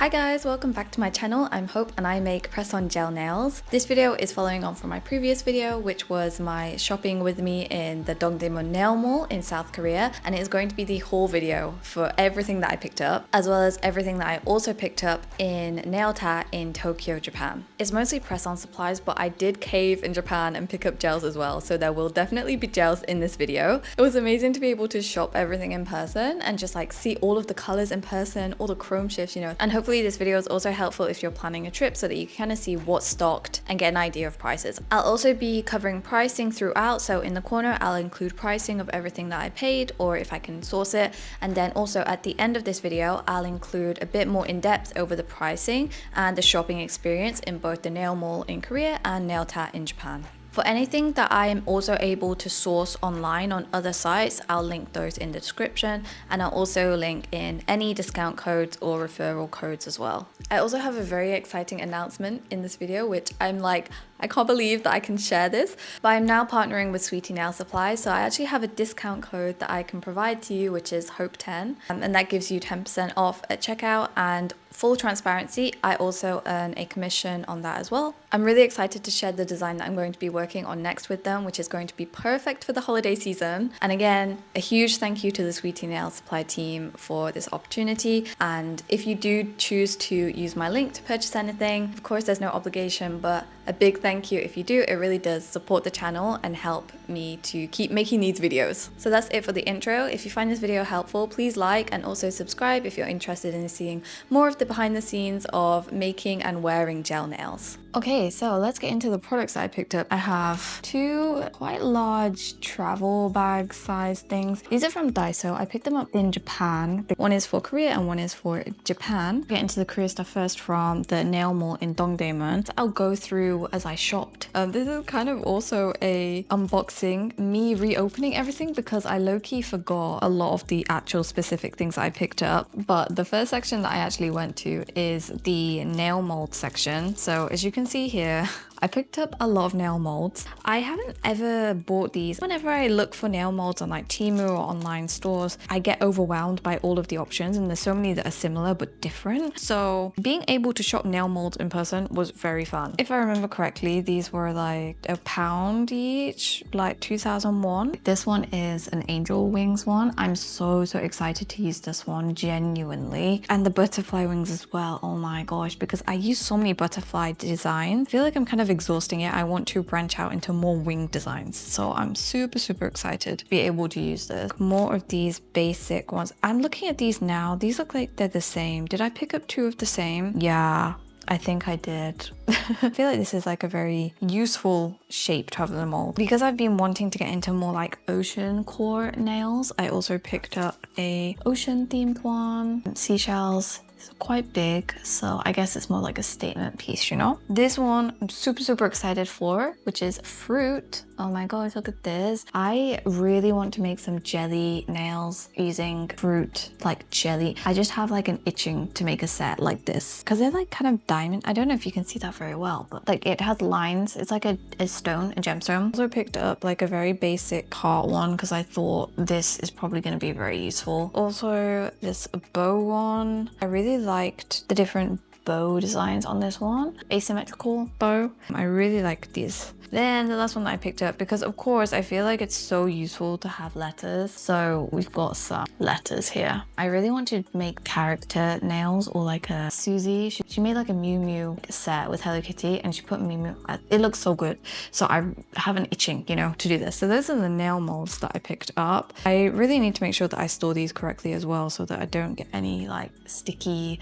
Hi guys, welcome back to my channel. I'm Hope and I make press-on gel nails. This video is following on from my previous video, which was my shopping with me in the Dongdaemun nail mall in South Korea, and it is going to be the haul video for everything that I picked up, as well as everything that I also picked up in NailTAT in Tokyo, Japan. It's mostly press-on supplies, but I did cave in Japan and pick up gels as well, so there will definitely be gels in this video. It was amazing to be able to shop everything in person and just like see all of the colors in person, all the chrome shifts, and hopefully this video is also helpful if you're planning a trip so that you can kind of see what's stocked and get an idea of prices. I'll also be covering pricing throughout, so in the corner I'll include pricing of everything that I paid or if I can source it, and then also at the end of this video I'll include a bit more in depth over the pricing and the shopping experience in both the nail mall in Korea and NailTAT in Japan. For anything that I am also able to source online on other sites, I'll link those in the description, and I'll also link in any discount codes or referral codes as well. I also have a very exciting announcement in this video, which I can't believe that I can share this, but I'm now partnering with Sweetie Nail Supply, so I actually have a discount code that I can provide to you, which is HOPE10, and that gives you 10% off at checkout, and full transparency, I also earn a commission on that as well. I'm really excited to share the design that I'm going to be working on next with them, which is going to be perfect for the holiday season. And again, a huge thank you to the Sweetie Nail Supply team for this opportunity. And if you do choose to use my link to purchase anything, of course there's no obligation, but a big thank you if you do. It really does support the channel and help me to keep making these videos. So that's it for the intro. If you find this video helpful, please like and also subscribe if you're interested in seeing more of the behind the scenes of making and wearing gel nails. Okay, so let's get into the products that I picked up. I have two quite large travel bag size things. These are from Daiso. I picked them up in Japan. One is for Korea and one is for Japan. Get into the Korea stuff first from the nail mall in Dongdaemun. I'll go through as I shopped. This is kind of also a unboxing, me reopening everything because I low-key forgot a lot of the actual specific things I picked up. But the first section that I actually went to is the nail mold section. So as you can see here, I picked up a lot of nail molds. I haven't ever bought these. Whenever I look for nail molds on like Temu or online stores, I get overwhelmed by all of the options, and there's so many that are similar but different. So being able to shop nail molds in person was very fun. If I remember correctly, these were like £1 each, like 2001. This one is an angel wings one. I'm so excited to use this one, genuinely. And the butterfly wings as well. Oh my gosh, because I use so many butterfly designs. I feel like I'm kind of exhausting it. I want to branch out into more wing designs, so I'm super excited to be able to use this. More of these basic ones. I'm looking at these now. These look like they're the same. Did I pick up two of the same? Yeah, I think I did. I feel like this is like a very useful shape to have them all. Because I've been wanting to get into more like ocean core nails, I also picked up a ocean themed one. Seashells. It's quite big, so I guess it's more like a statement piece, This one I'm super excited for, which is fruit. Oh my gosh, look at this. I really want to make some jelly nails using fruit, like jelly. I just have like an itching to make a set like this because they're like kind of diamond. I don't know if you can see that very well, but like it has lines. It's like a stone, a gemstone. Also picked up like a very basic heart one because I thought this is probably going to be very useful. Also this bow one. I really liked the different bow designs on this one. Asymmetrical bow. I really like these. Then the last one that I picked up, because of course I feel like it's so useful to have letters. So we've got some letters here. I really want to make character nails, or like a Susie. She made like a Mew Mew set with Hello Kitty and she put Mew Mew. It looks so good. So I have an itching, to do this. So those are the nail molds that I picked up. I really need to make sure that I store these correctly as well so that I don't get any like sticky.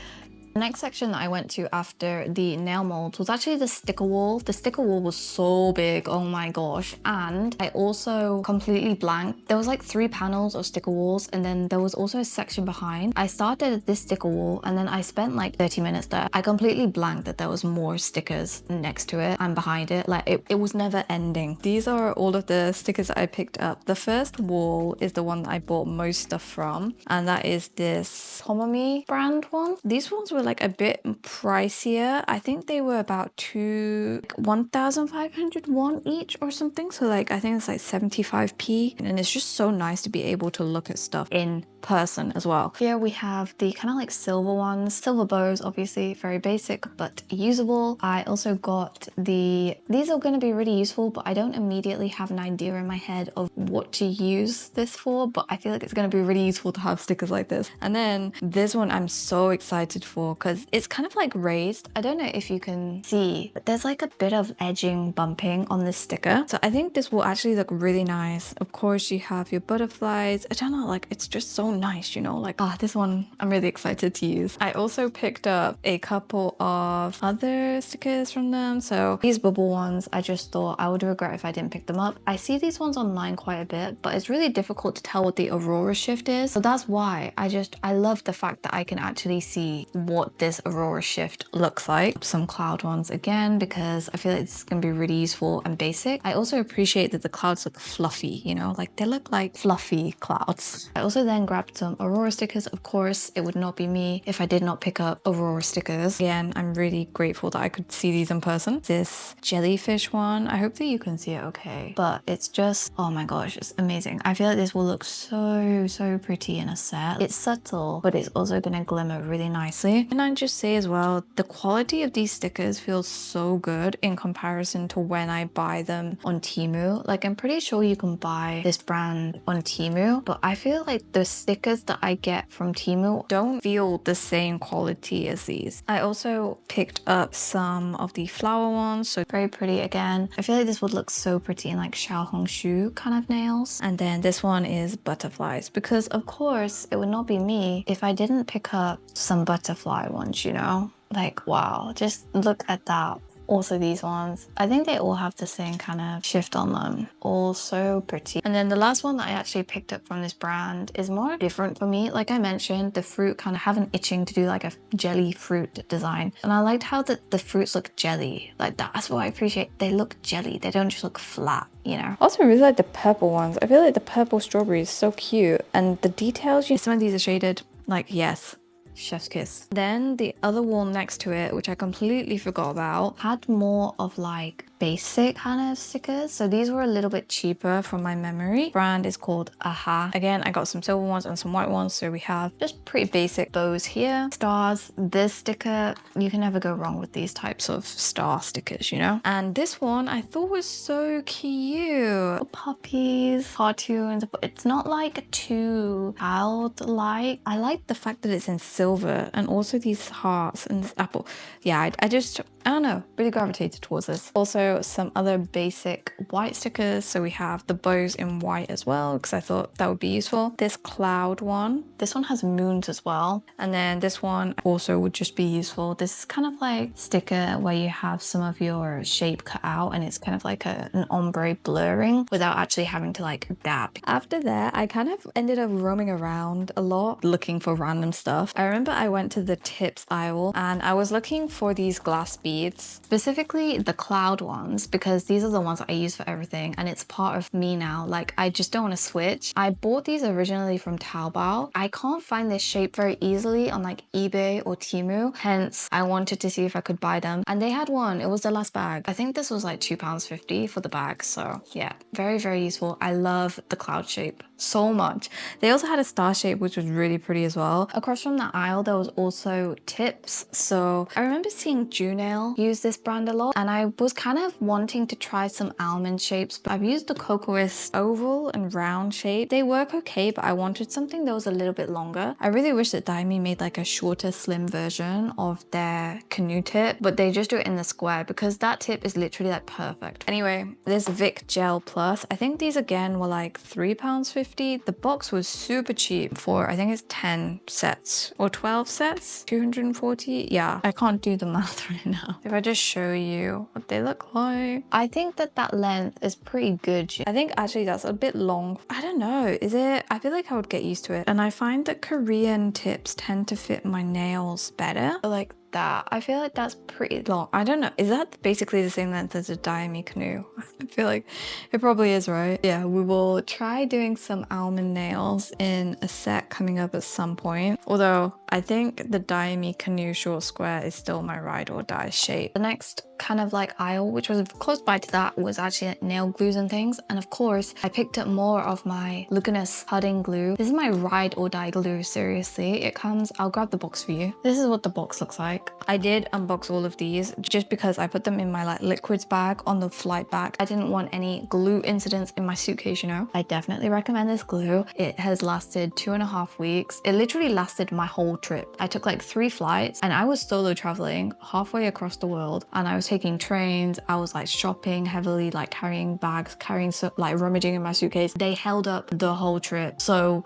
The next section that I went to after the nail molds was actually the sticker wall. The sticker wall was so big, oh my gosh. And I also completely blanked. There was like 3 panels of sticker walls, and then there was also a section behind. I started at this sticker wall and then I spent like 30 minutes there. I completely blanked that there was more stickers next to it and behind it. Like it was never ending. These are all of the stickers that I picked up. The first wall is the one that I bought most stuff from, and that is this Tomomi brand one. These ones were like a bit pricier. I think they were about 1,500 won each or something. So like I think it's like 75p, and it's just so nice to be able to look at stuff in person as well. Here we have the kind of like silver ones, silver bows, obviously very basic but usable. I also got these are going to be really useful, but I don't immediately have an idea in my head of what to use this for, but I feel like it's going to be really useful to have stickers like this. And then this one I'm so excited for because it's kind of like raised. I don't know if you can see, but there's like a bit of edging bumping on this sticker. So I think this will actually look really nice. Of course you have your butterflies. I don't know, like it's just so nice, you know, like this one I'm really excited to use. I also picked up a couple of other stickers from them. So these bubble ones, I just thought I would regret if I didn't pick them up. I see these ones online quite a bit, but it's really difficult to tell what the aurora shift is. So that's why I love the fact that I can actually see what this aurora shift looks like. Some cloud ones again, because I feel like it's gonna be really useful and basic. I also appreciate that the clouds look fluffy, you know, like they look like fluffy clouds. I also then grabbed some aurora stickers. Of course, it would not be me if I did not pick up aurora stickers. Again, I'm really grateful that I could see these in person. This jellyfish one, I hope that you can see it okay, but it's just, oh my gosh, it's amazing. I feel like this will look so pretty in a set. It's subtle, but it's also gonna glimmer really nicely. And I'd just say as well, the quality of these stickers feels so good in comparison to when I buy them on Temu. Like I'm pretty sure you can buy this brand on Temu, but I feel like the stickers that I get from Temu don't feel the same quality as these. I also picked up some of the flower ones, so very pretty again. I feel like this would look so pretty in like Xiaohongshu kind of nails. And then this one is butterflies, because of course it would not be me if I didn't pick up some butterfly ones, you know? Like wow, just look at that. Also these ones, I think they all have the same kind of shift on them. All so pretty. And then the last one that I actually picked up from this brand is more different for me. Like I mentioned, the fruit kind of have an itching to do like a jelly fruit design. And I liked how the fruits look jelly. Like that's what I appreciate. They look jelly. They don't just look flat, you know? I also really like the purple ones. I feel like the purple strawberry is so cute. And the details, some of these are shaded like, yes. Chef's kiss. Then the other wall next to it, which I completely forgot about, had more of like basic kind of stickers. So these were a little bit cheaper from my memory. Brand is called Aha. Again, I got some silver ones and some white ones. So we have just pretty basic bows here. Stars. This sticker, you can never go wrong with these types of star stickers, you know? And this one I thought was so cute. Puppies, cartoons. It's not like too childlike. I like the fact that it's in silver and also these hearts and this apple. Yeah, I don't know, really gravitated towards this. Also some other basic white stickers. So we have the bows in white as well, because I thought that would be useful. This cloud one, this one has moons as well. And then this one also would just be useful. This is kind of like sticker where you have some of your shape cut out and it's kind of like an ombre blurring without actually having to like dab. After that, I kind of ended up roaming around a lot looking for random stuff. I remember I went to the tips aisle and I was looking for these glass beads, specifically the cloud ones, because these are the ones that I use for everything and it's part of me now. Like I just don't want to switch. I bought these originally from Taobao. I can't find this shape very easily on like eBay or Temu, hence I wanted to see if I could buy them, and they had one. It was the last bag. I think this was like £2.50 for the bag. So yeah, very useful. I love the cloud shape so much. They also had a star shape which was really pretty as well. Across from the aisle there was also tips. So I remember seeing Junail use this brand a lot and I was kind of wanting to try some almond shapes, but I've used the Cocoist oval and round shape. They work okay, but I wanted something that was a little bit longer. I really wish that Daimi made like a shorter slim version of their canoe tip, but they just do it in the square because that tip is literally like perfect. Anyway, this Vic Gel Plus, I think these again were like £3.50. The box was super cheap for, I think it's 10 sets or 12 sets, 240. Yeah, I can't do the math right now. If I just show you what they look like, I think that length is pretty good. I think actually that's a bit long. I don't know, is it? I feel like I would get used to it. And I find that Korean tips tend to fit my nails better. Like that. I feel like that's pretty long. I don't know. Is that basically the same length as a Daimi canoe? I feel like it probably is, right? Yeah, we will try doing some almond nails in a set coming up at some point. Although I think the Daimi canoe short square is still my ride or die shape. The next kind of like aisle, which was close by to that, was actually like nail glues and things. And of course, I picked up more of my Luminous Pudding glue. This is my ride or die glue, seriously. It comes, I'll grab the box for you. This is what the box looks like. I did unbox all of these just because I put them in my like liquids bag on the flight back. I didn't want any glue incidents in my suitcase, you know. I definitely recommend this glue. It has lasted 2.5 weeks. It literally lasted my whole trip. I took like 3 flights and I was solo traveling halfway across the world, and I was taking trains. I was like shopping heavily, like carrying bags, like rummaging in my suitcase. They held up the whole trip. So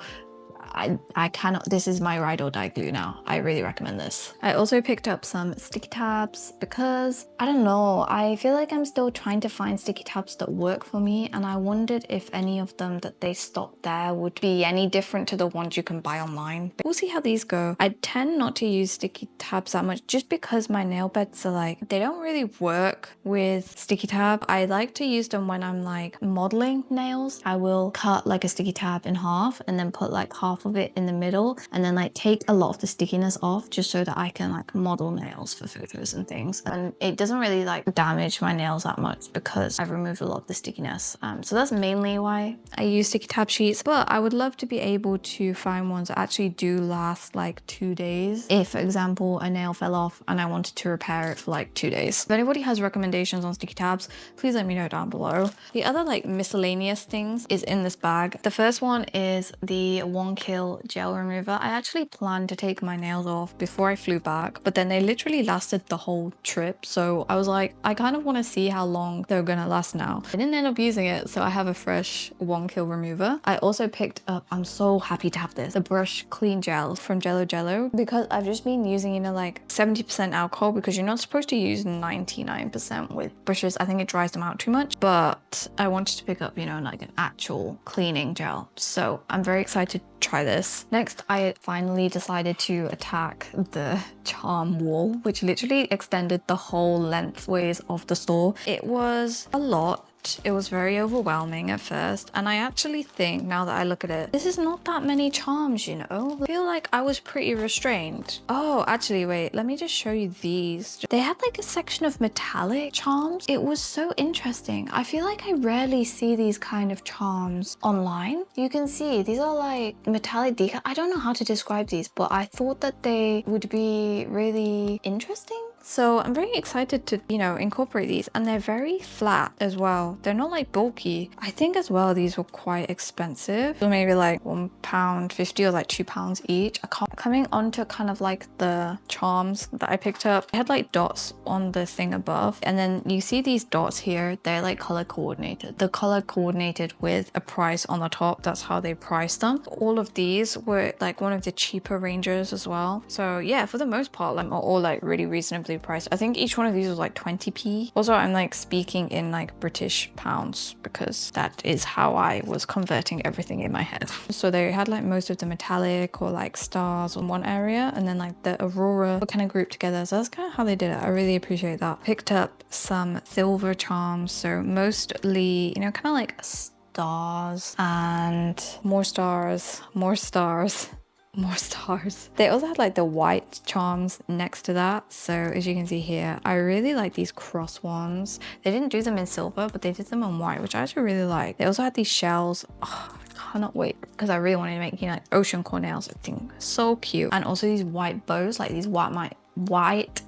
I cannot, this is my ride or die glue now. I really recommend this. I also picked up some sticky tabs because I don't know, I feel like I'm still trying to find sticky tabs that work for me, and I wondered if any of them that they stocked there would be any different to the ones you can buy online. But we'll see how these go. I tend not to use sticky tabs that much just because my nail beds are like, they don't really work with sticky tab. I like to use them when I'm like modeling nails. I will cut like a sticky tab in half and then put like half of it in the middle, and then like take a lot of the stickiness off just so that I can like model nails for photos and things. And it doesn't really like damage my nails that much because I've removed a lot of the stickiness. So that's mainly why I use sticky tab sheets, but I would love to be able to find ones that actually do last like 2 days. If, for example, a nail fell off and I wanted to repair it for like 2 days. If anybody has recommendations on sticky tabs, please let me know down below. The other like miscellaneous things is in this bag. The first one is the 1Kill gel remover. I actually planned to take my nails off before I flew back, but then they literally lasted the whole trip. So I was like, I kind of want to see how long they're gonna last now. I didn't end up using it, so I have a fresh 1Kill remover. I also picked up, I'm so happy to have this, the brush clean gel from Jello Jello, because I've just been using, you know, like 70% alcohol, because you're not supposed to use 99% with brushes. I think it dries them out too much, but I wanted to pick up, you know, like an actual cleaning gel. So I'm very excited to try this. Next, I finally decided to attack the charm wall, which literally extended the whole lengthways of the store. It was a lot. It was very overwhelming at first, and I actually think, now that I look at it, this is not that many charms, you know? I feel like I was pretty restrained. Oh, actually, wait, let me just show you these. They had like a section of metallic charms. It was so interesting. I feel like I rarely see these kind of charms online. You can see these are like metallic decal. I don't know how to describe these, but I thought that they would be really interesting. So I'm very excited to, you know, incorporate these, and they're very flat as well. They're not like bulky. I think as well these were quite expensive. So maybe like £1.50 or like £2 each. Coming onto kind of like the charms that I picked up, I had like dots on the thing above, and then you see these dots here, they're like color coordinated. The color coordinated with a price on the top. That's how they priced them. All of these were like one of the cheaper ranges as well. So yeah, for the most part, like all like really reasonably priced. I think each one of these was like 20p. Also, I'm like speaking in like British pounds because that is how I was converting everything in my head. So they had like most of the metallic or like stars on one area, and then like the aurora were kind of grouped together. So that's kind of how they did it. I really appreciate that. Picked up some silver charms, so mostly, you know, kind of like stars and more stars, more stars, more stars. They also had like the white charms next to that. So as you can see here, I really like these cross ones. They didn't do them in silver, but they did them in white, which I actually really like. They also had these shells. Oh, I cannot wait because I really wanted to make, you know, like ocean core nails. I think so cute. And also these white bows, like these white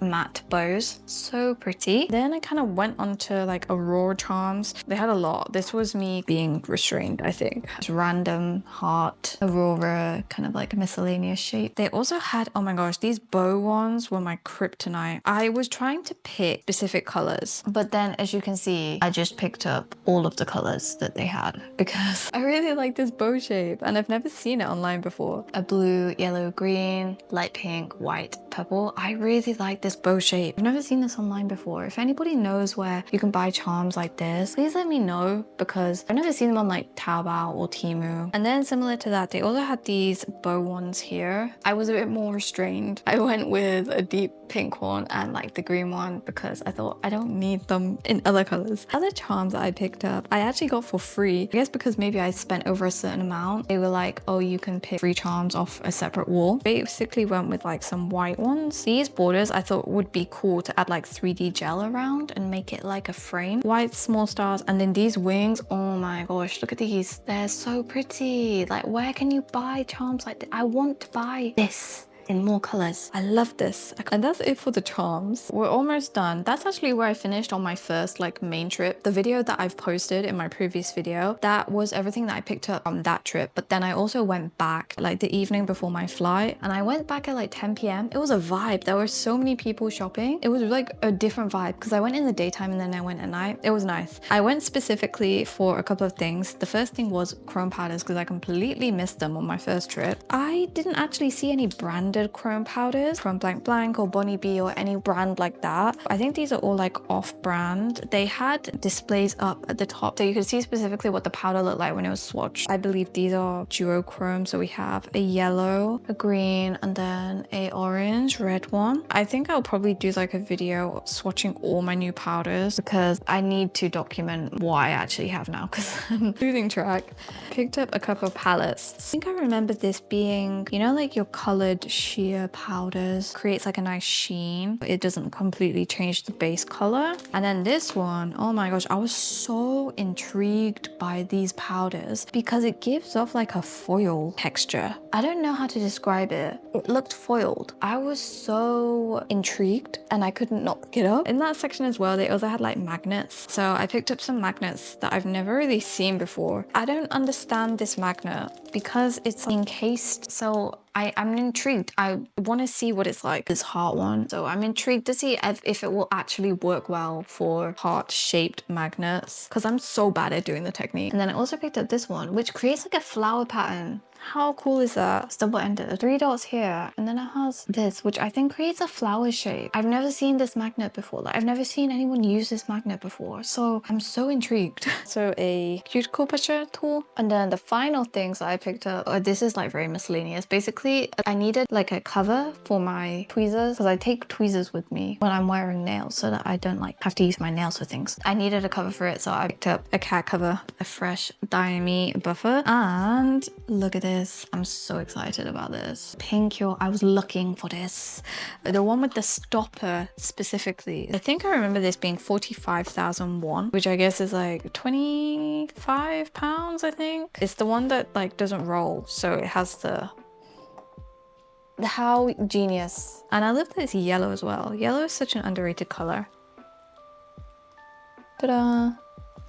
matte bows, so pretty. Then I kind of went on to like aurora charms. They had a lot. This was me being restrained, I think. Just random heart aurora, kind of like a miscellaneous shape. They also had, oh my gosh, these bow ones were my kryptonite. I was trying to pick specific colors, but then as you can see, I just picked up all of the colors that they had because I really like this bow shape and I've never seen it online before. A blue, yellow, green, light pink, white, purple. I really like this bow shape. I've never seen this online before. If anybody knows where you can buy charms like this, please let me know because I've never seen them on like Taobao or Temu. And then similar to that, they also had these bow ones here. I was a bit more restrained. I went with a deep pink one and like the green one because I thought I don't need them in other colors. Other charms that I picked up, I actually got for free. I guess because maybe I spent over a certain amount. They were like, oh, you can pick 3 charms off a separate wall. Basically went with like some white ones. These borders I thought would be cool to add like 3D gel around and make it like a frame. White small stars, and then these wings, oh my gosh, look at these. They're so pretty. Like, where can you buy charms like this? I want to buy this in more colors. I love this. And that's it for the charms. We're almost done. That's actually where I finished on my first like main trip. The video that I've posted in my previous video, that was everything that I picked up on that trip. But then I also went back like the evening before my flight, and I went back at like 10 p.m. It was a vibe. There were so many people shopping. It was like a different vibe because I went in the daytime and then I went at night. It was nice. I went specifically for a couple of things. The first thing was chrome powders because I completely missed them on my first trip. I didn't actually see any branded chrome powders from Blank Blank or Bonnie B or any brand like that. I think these are all like off-brand. They had displays up at the top so you could see specifically what the powder looked like when it was swatched. I believe these are duochrome, so we have a yellow, a green, and then a orange red one. I think I'll probably do like a video swatching all my new powders because I need to document what I actually have now because I'm losing track. Picked up a couple of palettes. I think I remember this being, you know, like your colored sheer powders creates like a nice sheen. It doesn't completely change the base color. And then this one, oh my gosh, I was so intrigued by these powders because it gives off like a foil texture. I don't know how to describe it. It looked foiled. I was so intrigued and I couldn't not pick it up. In that section as well, they also had like magnets. So I picked up some magnets that I've never really seen before. I don't understand this magnet because it's encased. So I'm intrigued. I want to see what it's like, this heart one. So I'm intrigued to see if it will actually work well for heart-shaped magnets because I'm so bad at doing the technique. And then I also picked up this one, which creates like a flower pattern. How cool is that? It's double-ended. 3 dots here, and then it has this, which I think creates a flower shape. I've never seen this magnet before. Like, I've never seen anyone use this magnet before, so I'm so intrigued. So a cuticle pusher tool. And then the final things that I picked up, this is like very miscellaneous. Basically, I needed like a cover for my tweezers because I take tweezers with me when I'm wearing nails so that I don't like have to use my nails for things. I needed a cover for it, so I picked up a cat cover, a fresh Diamond buffer, and look at this. I'm so excited about this. Pink, I was looking for this. The one with the stopper specifically. I think I remember this being 45,000 won, which I guess is like 25 pounds, I think. It's the one that like doesn't roll, so it has the how genius. And I love that it's yellow as well. Yellow is such an underrated color. Ta-da!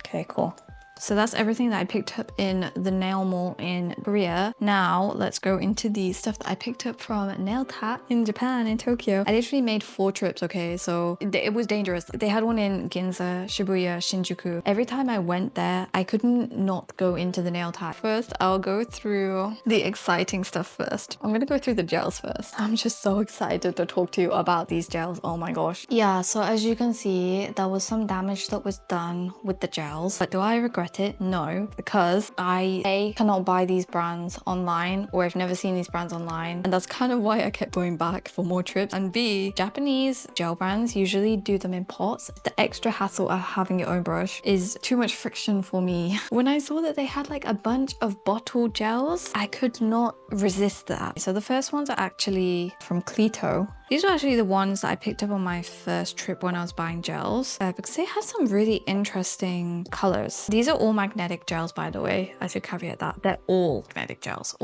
Okay, cool. So that's everything that I picked up in the nail mall in Korea. Now let's go into the stuff that I picked up from NailTAT in Japan, in Tokyo. I literally made 4 trips, okay? So it was dangerous. They had one in Ginza, Shibuya, Shinjuku. Every time I went there, I couldn't not go into the NailTAT. First, I'll go through the exciting stuff first. I'm gonna go through the gels first. I'm just so excited to talk to you about these gels. Oh my gosh. Yeah, so as you can see, there was some damage that was done with the gels. But do I regret it? No, because I cannot buy these brands online, or I've never seen these brands online, and that's kind of why I kept going back for more trips. And B, Japanese gel brands usually do them in pots. The extra hassle of having your own brush is too much friction for me. When I saw that they had like a bunch of bottled gels, I could not resist that. So the first ones are actually from Clito. These are actually the ones that I picked up on my first trip when I was buying gels because they have some really interesting colors. These are all magnetic gels, by the way. I should caveat that. They're all magnetic gels.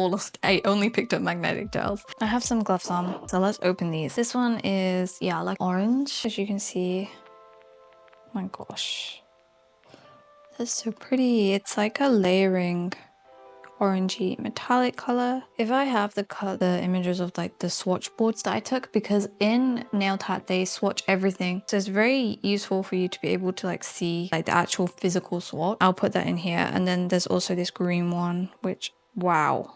I only picked up magnetic gels. I have some gloves on, so let's open these. This one is, yeah, like orange, as you can see. Oh my gosh. That's so pretty. It's like a layering orangey metallic color. If I have the images of like the swatch boards that I took, because in NailTAT they swatch everything, so it's very useful for you to be able to like see like the actual physical swatch. I'll put that in here. And then there's also this green one, which, wow,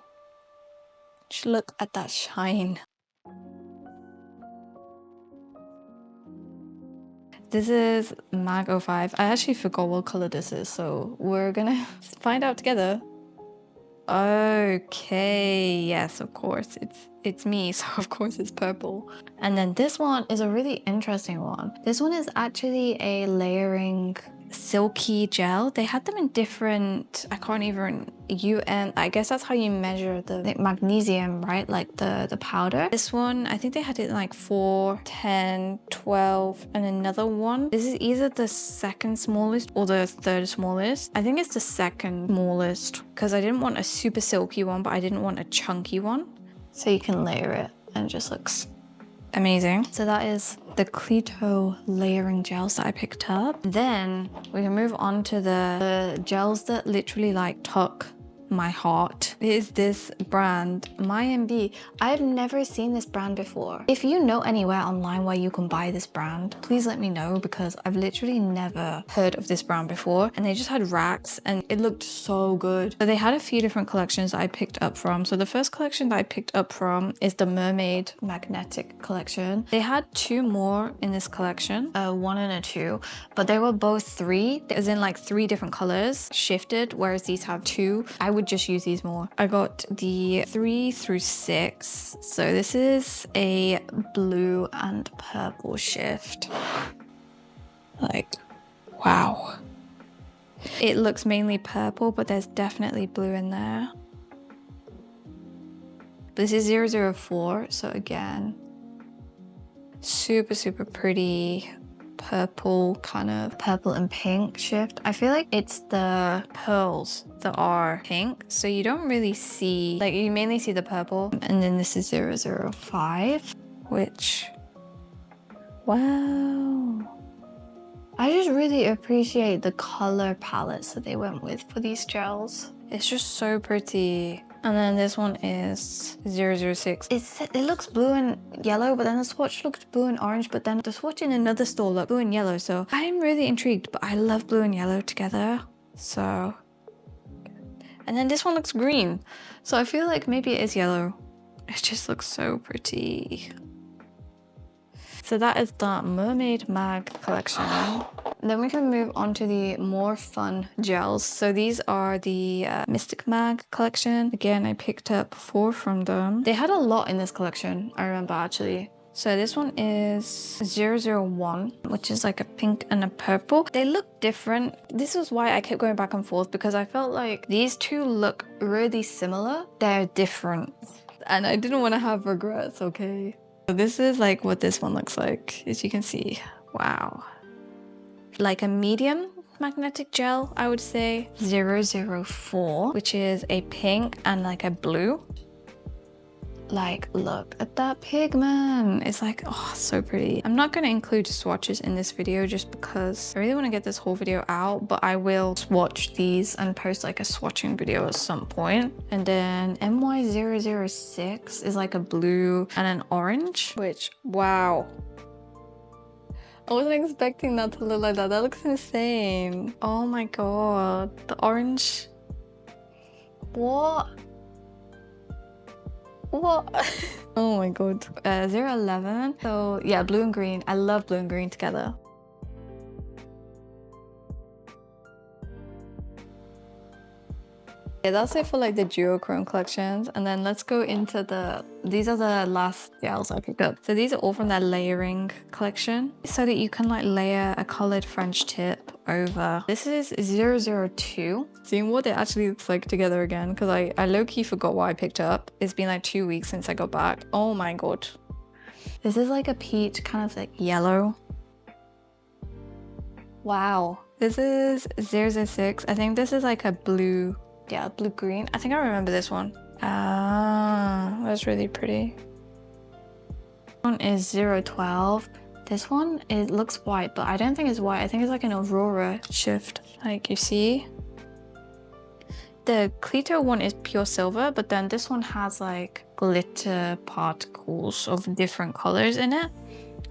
just look at that shine. This is Mag 05. I actually forgot what color this is, so we're gonna find out together. Okay, yes, of course, it's me, so of course it's purple. And then this one is a really interesting one. This one is actually a layering silky gel. They had them in different, I can't even, I guess that's how you measure the magnesium, right? Like the powder. This one, I think they had it in like 4, 10, 12, and another one. This is either the second smallest or the third smallest. I think it's the second smallest because I didn't want a super silky one, but I didn't want a chunky one. So you can layer it and it just looks amazing. So that is the Clito layering gels that I picked up. Then we can move on to the gels that literally like tuck my heart. Is this brand, MyMB. I've never seen this brand before. If you know anywhere online where you can buy this brand, please let me know because I've literally never heard of this brand before. And they just had racks and it looked so good. So they had a few different collections that I picked up from. So the first collection that I picked up from is the Mermaid Magnetic collection. They had 2 more in this collection, a 1 and a 2, but they were both 3, as in like 3 different colors shifted, whereas these have 2. I would just use these more. I got the 3 through 6. So this is a blue and purple shift. Like, wow. It looks mainly purple, but there's definitely blue in there. This is 004, so again, super, super pretty purple, kind of purple and pink shift. I feel like it's the pearls that are pink, so you don't really see, like you mainly see the purple. And then this is 005, which, wow. I just really appreciate the color palettes that they went with for these gels. It's just so pretty. And then this one is 006. It looks blue and yellow, but then the swatch looks blue and orange, but then the swatch in another store looked blue and yellow. So I'm really intrigued, but I love blue and yellow together. So, and then this one looks green. So I feel like maybe it is yellow. It just looks so pretty. So that is the Mermaid Mag collection. Then we can move on to the more fun gels. So these are the Mystic Mag collection. Again, I picked up 4 from them. They had a lot in this collection, I remember actually. So this one is 001, which is like a pink and a purple. They look different. This is why I kept going back and forth, because I felt like these 2 look really similar. They're different. And I didn't want to have regrets, okay? So this is like what this one looks like, as you can see. Wow. Like a medium magnetic gel, I would say. 004, which is a pink and like a blue. Like, look at that pigment. It's like, oh, so pretty. I'm not going to include swatches in this video just because I really want to get this whole video out, but I will swatch these and post like a swatching video at some point. And then MY006 is like a blue and an orange, which, wow. I wasn't expecting that to look like that. That looks insane. Oh my god. The orange. What? What? Oh my god. 011. So yeah, blue and green. I love blue and green together. Yeah, that's it for like the duochrome collections. And then let's go into these are the last gels I picked up. So these are all from that layering collection, so that you can like layer a colored French tip over. This is 002. Seeing what it actually looks like together again, because I low-key forgot what I picked up. It's been like 2 weeks since I got back. Oh my god. This is like a peach, kind of like yellow. Wow. This is 006. I think this is like a blue. Yeah, blue-green. I think I remember this one. Ah, that's really pretty. This one is 012. This one, it looks white, but I don't think it's white. I think it's like an Aurora shift. Like, you see? The Clito one is pure silver, but then this one has like glitter particles of different colors in it.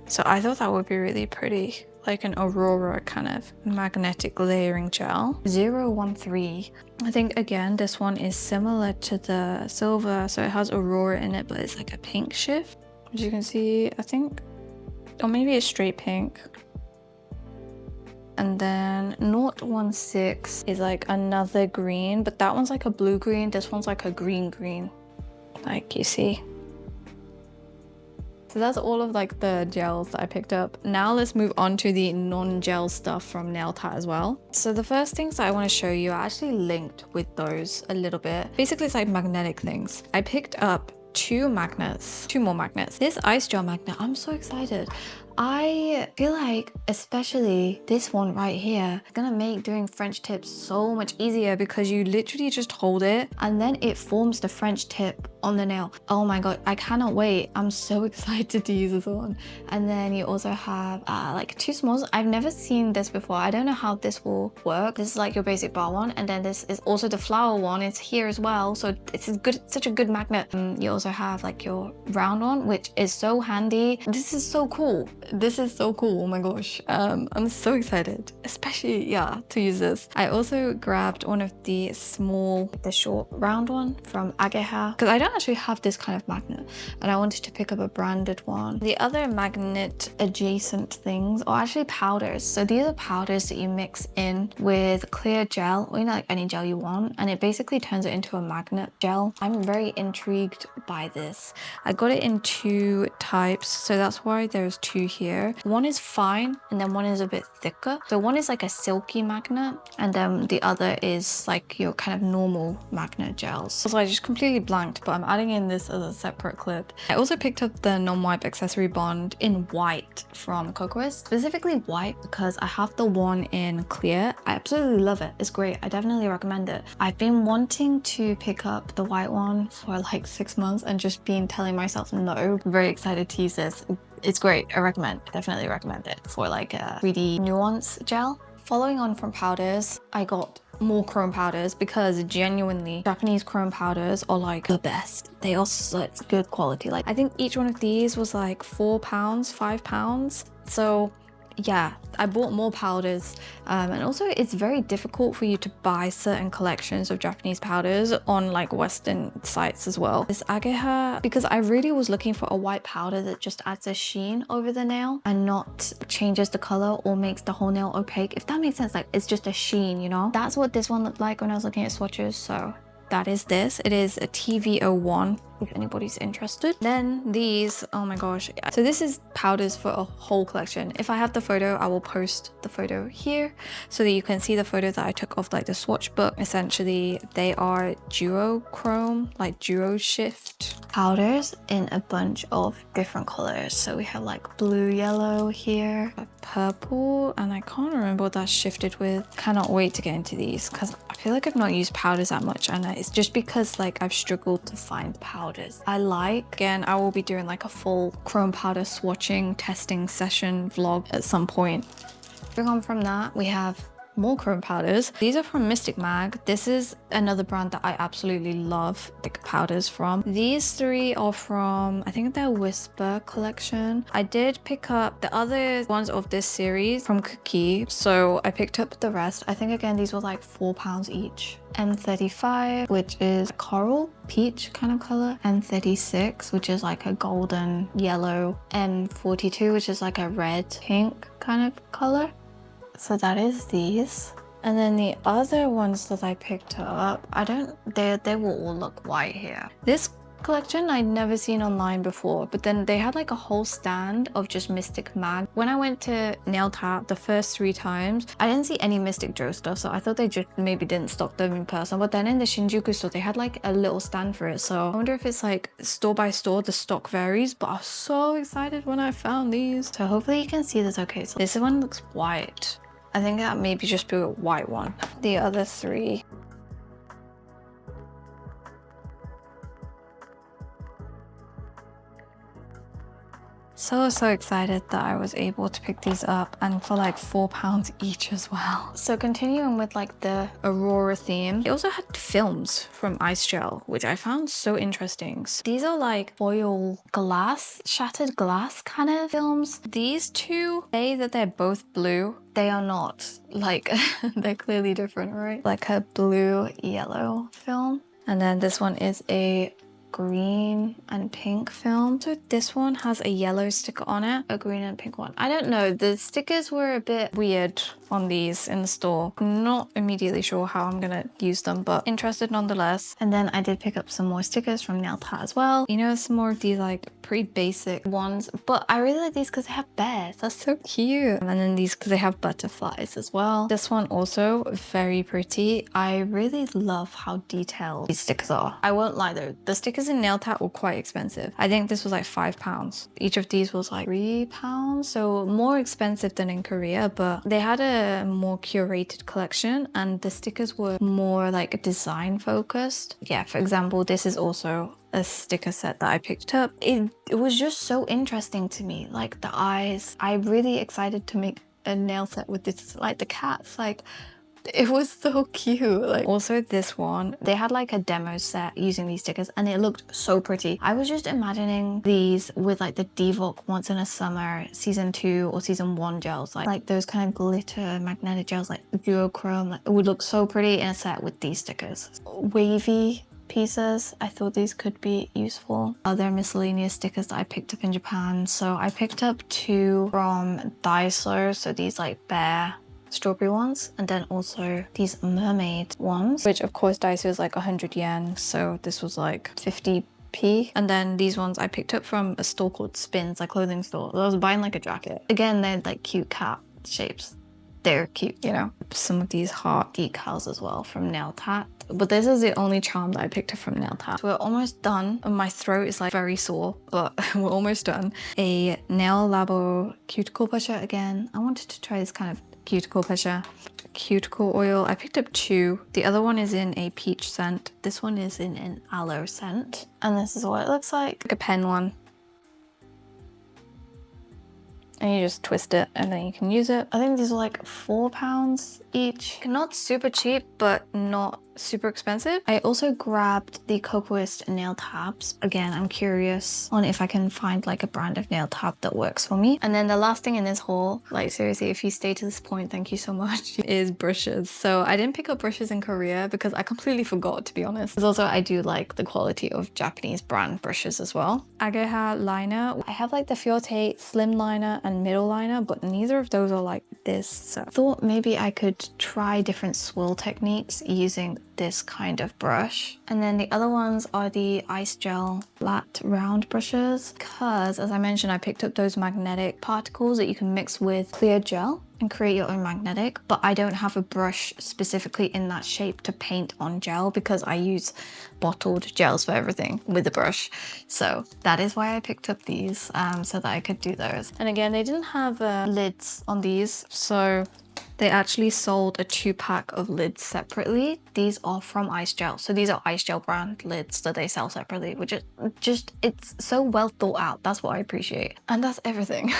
So I thought that would be really pretty. Like an Aurora kind of magnetic layering gel. 013. I think again this one is similar to the silver, so it has Aurora in it, but it's like a pink shift, as you can see. I think, or maybe it's straight pink. And then 016 is like another green, but that one's like a blue green. This one's like a green green, like you see. So that's all of like the gels that I picked up. Now let's move on to the non-gel stuff from NailTAT as well. So the first things that I want to show you are actually linked with those a little bit. Basically, it's like magnetic things. I picked up two more magnets. This ice gel magnet, I'm so excited. I feel like especially this one right here is gonna make doing French tips so much easier because you literally just hold it and then it forms the French tip on the nail. Oh my god, I cannot wait. I'm so excited to use this one. And then you also have like two smalls. I've never seen this before. I don't know how this will work. This is like your basic bar one, and then this is also the flower one. It's here as well, so it's such a good magnet. You also have like your round one, which is so handy. This is so cool. This is so cool. Oh my gosh. I'm so excited, especially to use this. I also grabbed one of the short round one from Ageha because I don't actually have this kind of magnet and I wanted to pick up a branded one. The other magnet adjacent things are actually powders. So these are powders that you mix in with clear gel, or like any gel you want, and it basically turns it into a magnet gel. I'm very intrigued by this. I got it in two types, so that's why there's two here. One is fine and then one is a bit thicker. So one is like a silky magnet and then the other is like your kind of normal magnet gels. So I just completely blanked, but I'm adding in this as a separate clip. I also picked up the non-wipe accessory bond in white from Cocoas, specifically white because I have the one in clear. I absolutely love it. It's great. I definitely recommend it. I've been wanting to pick up the white one for like 6 months and just been telling myself no. I'm very excited to use this. It's great. I definitely recommend it for like a 3D nuance gel. Following on from powders, I got more chrome powders because genuinely Japanese chrome powders are like the best. They are such good quality. Like I think each one of these was like £4, £5. So yeah, I bought more powders and also it's very difficult for you to buy certain collections of Japanese powders on like Western sites as well. This Ageha, because I really was looking for a white powder that just adds a sheen over the nail and not changes the color or makes the whole nail opaque, if that makes sense. Like it's just a sheen, you know? That's what this one looked like when I was looking at swatches, so that is this. It is a TV01 if anybody's interested. Then these, oh my gosh. So this is powders for a whole collection. If I have the photo, I will post the photo here so that you can see the photo that I took of like the swatch book. Essentially, they are duochrome, like duo shift powders in a bunch of different colors. So we have like blue, yellow here, purple, and I can't remember what that's shifted with. Cannot wait to get into these because I feel like I've not used powders that much, and it's just because like I've struggled to find powders again, I will be doing like a full chrome powder swatching testing session vlog at some point. Moving on from that, we have more chrome powders. These are from Mystic Mag. This is another brand that I absolutely love like powders from. These three are from, I think they're Whisper collection. I did pick up the other ones of this series from Cookie, so I picked up the rest. I think again these were like £4 each. M35, which is coral peach kind of color, M36, which is like a golden yellow, M42, which is like a red pink kind of color. So that is these. And then the other ones that I picked up, they will all look white here. This collection I'd never seen online before, but then they had like a whole stand of just Mystic Mag. When I went to NailTAT the first 3 times, I didn't see any Mystic Joe stuff, so I thought they just maybe didn't stock them in person. But then in the Shinjuku store, they had like a little stand for it. So I wonder if it's like store by store, the stock varies, but I was so excited when I found these. So hopefully you can see this okay. So this one looks white. I think that maybe just be a white one. The other 3. So excited that I was able to pick these up, and for like £4 each as well. So continuing with like the Aurora theme, they also had films from Ice Gel, which I found so interesting. So these are like foil glass, shattered glass kind of films. These two say that they're both blue. They are not. Like they're clearly different, right? Like a blue yellow film. And then this one is a green and pink film. So this one has a yellow sticker on it, a green and pink one. I don't know, the stickers were a bit weird on these in the store. I'm not immediately sure how I'm gonna use them, but interested nonetheless. And then I did pick up some more stickers from NailTAT as well. You know, some more of these like pretty basic ones, but I really like these because they have bears. That's so cute. And then these because they have butterflies as well. This one also very pretty. I really love how detailed these stickers are. I won't lie though, the stickers in NailTAT were quite expensive. I think this was like £5. Each of these was like £3, so more expensive than in Korea, but they had a more curated collection and the stickers were more like design focused. Yeah, for example, this is also a sticker set that I picked up. It was just so interesting to me, like the eyes. I'm really excited to make a nail set with this, like the cats, like it was so cute. Like also this one, they had like a demo set using these stickers and it looked so pretty. I was just imagining these with like the Divock Once in a Summer season 2 or season 1 gels, like those kind of glitter magnetic gels, like duochrome. Like it would look so pretty in a set with these stickers. Wavy pieces, I thought these could be useful. Other miscellaneous stickers that I picked up in Japan. So I picked up 2 from Daiso, so these like bear strawberry ones, and then also these mermaid ones, which of course Daiso is like 100 yen, so this was like 50p. And then these ones I picked up from a store called Spins, a clothing store. I was buying like a jacket. Again, they're like cute cat shapes. They're cute, you know. Some of these heart decals as well from NailTAT. But this is the only charm that I picked up from NailTAT. We're almost done. My throat is like very sore, but we're almost done. A Nail Labo cuticle pusher again. I wanted to try this kind of cuticle pusher. Cuticle oil. I picked up 2. The other one is in a peach scent. This one is in an aloe scent. And this is what it looks like a pen one. And you just twist it and then you can use it. I think these are like £4 each. Not super cheap, but not super expensive. I also grabbed the Cocoist nail tabs. Again, I'm curious on if I can find like a brand of nail tab that works for me. And then the last thing in this haul, like seriously, if you stay to this point, thank you so much, is brushes. So I didn't pick up brushes in Korea because I completely forgot, to be honest. Because also I do like the quality of Japanese brand brushes as well. Ageha liner. I have like the Fiote slim liner and middle liner, but neither of those are like this. So I thought maybe I could try different swirl techniques using this kind of brush. And then the other ones are the ice gel flat round brushes, because as I mentioned, I picked up those magnetic particles that you can mix with clear gel and create your own magnetic, but I don't have a brush specifically in that shape to paint on gel because I use bottled gels for everything with the brush. So that is why I picked up these, so that I could do those. And again, they didn't have lids on these, so they actually sold a 2-pack of lids separately. These are from Ice Gel. So these are Ice Gel brand lids that they sell separately, which is just, it's so well thought out. That's what I appreciate. And that's everything.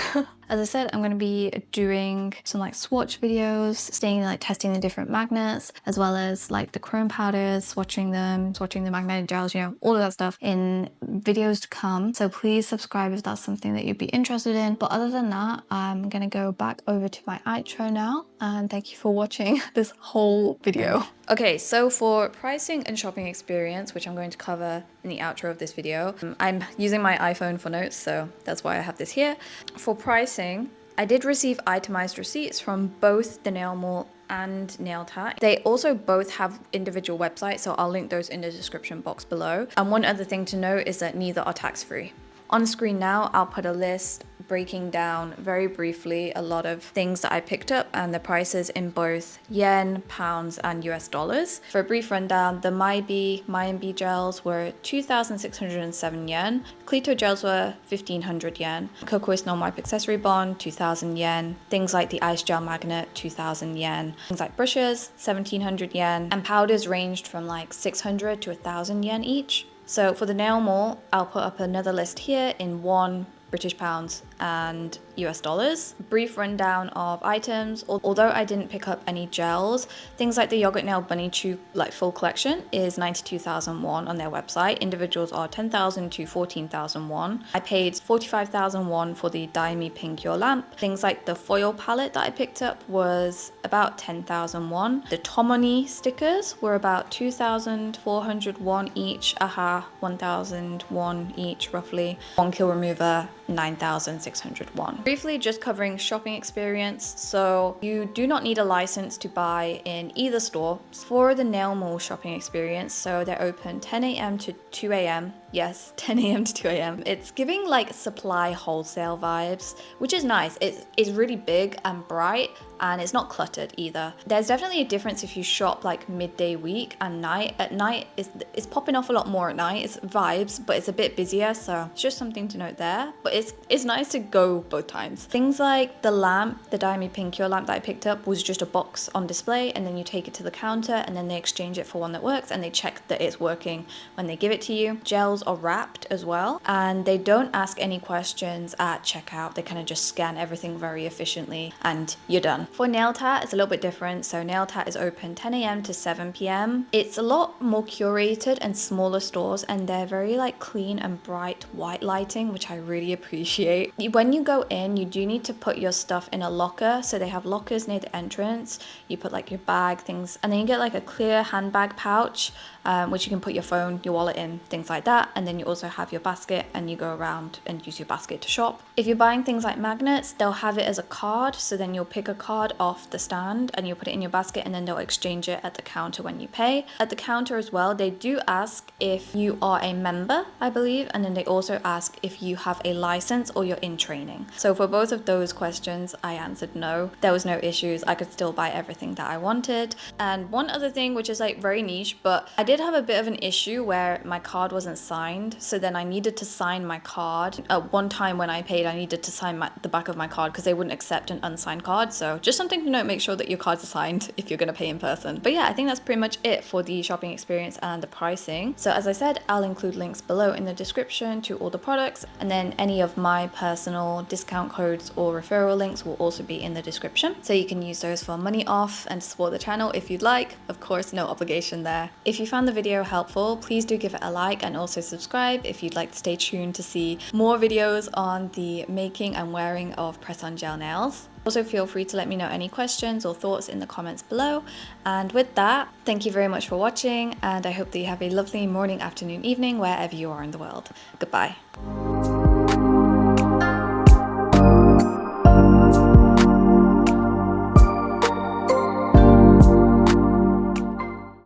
As I said, I'm going to be doing some like swatch videos, staying like testing the different magnets, as well as like the chrome powders, swatching them, swatching the magnetic gels, you know, all of that stuff in videos to come. So please subscribe if that's something that you'd be interested in. But other than that, I'm going to go back over to my outro now. And thank you for watching this whole video. Okay, so for pricing and shopping experience, which I'm going to cover in the outro of this video, I'm using my iPhone for notes, so that's why I have this here. For pricing, I did receive itemized receipts from both the Nail Mall and NailTAT. They also both have individual websites, so I'll link those in the description box below. And one other thing to note is that neither are tax-free. On screen now, I'll put a list breaking down very briefly a lot of things that I picked up and the prices in both yen, pounds, and US dollars. For a brief rundown, the MyB gels were 2,607 yen, Clito gels were 1,500 yen, Cocoist No Wipe Accessory Bond, 2,000 yen, things like the Ice Gel Magnet, 2,000 yen, things like brushes, 1,700 yen, and powders ranged from like 600 to 1,000 yen each. So for the Nail Mall, I'll put up another list here in won, British pounds, and US dollars. Brief rundown of items. Although I didn't pick up any gels, things like the Yogurt Nail Bunny Chew like full collection is 92,000 won on their website. Individuals are 10,000 to 14,000 won. I paid 45,000 won for the Dye Me Pink Your Lamp. Things like the foil palette that I picked up was about 10,000 won. The Tomoni stickers were about 2,400 won each. Aha, 1,000 won each roughly. 1 kill remover, 9,600 won. Briefly just covering shopping experience. So you do not need a license to buy in either store. For the Nail Mall shopping experience, so they're open 10 a.m. to 2 a.m. Yes, 10 a.m. to 2 a.m. It's giving like supply wholesale vibes, which is nice. It's really big and bright, and it's not cluttered either. There's definitely a difference if you shop like midday week and night. At night, it's popping off a lot more at night. It's vibes, but it's a bit busier, so it's just something to note there. But it's nice to go both times. Things like the lamp, the Dye Me Pink Your Lamp that I picked up was just a box on display, and then you take it to the counter, and then they exchange it for one that works, and they check that it's working when they give it to you. Gels are wrapped as well, and they don't ask any questions at checkout. They kind of just scan everything very efficiently and you're done. For NailTAT, it's a little bit different. So NailTAT is open 10 a.m. to 7 p.m. It's a lot more curated and smaller stores, and they're very like clean and bright white lighting, which I really appreciate. When you go in, you do need to put your stuff in a locker. So they have lockers near the entrance. You put like your bag, things, and then you get like a clear handbag pouch, which you can put your phone, your wallet in, things like that. And then you also have your basket, and you go around and use your basket to shop. If you're buying things like magnets, they'll have it as a card. So then you'll pick a card off the stand and you'll put it in your basket, and then they'll exchange it at the counter when you pay. At the counter as well, they do ask if you are a member, I believe, and then they also ask if you have a license or you're in training. So for both of those questions, I answered no. There was no issues. I could still buy everything that I wanted. And one other thing, which is like very niche, but I did have a bit of an issue where my card wasn't signed. So then I needed to sign my card. At one time when I paid, I needed to sign the back of my card because they wouldn't accept an unsigned card. So just something to note, make sure that your cards are signed if you're going to pay in person. But yeah, I think that's pretty much it for the shopping experience and the pricing. So as I said, I'll include links below in the description to all the products, and then any of my personal discount codes or referral links will also be in the description. So you can use those for money off and to support the channel if you'd like. Of course, no obligation there. If you found the video helpful, please do give it a like and also subscribe if you'd like to stay tuned to see more videos on the making and wearing of press-on gel nails. Also, feel free to let me know any questions or thoughts in the comments below. And with that, thank you very much for watching, and I hope that you have a lovely morning, afternoon, evening, wherever you are in the world. Goodbye.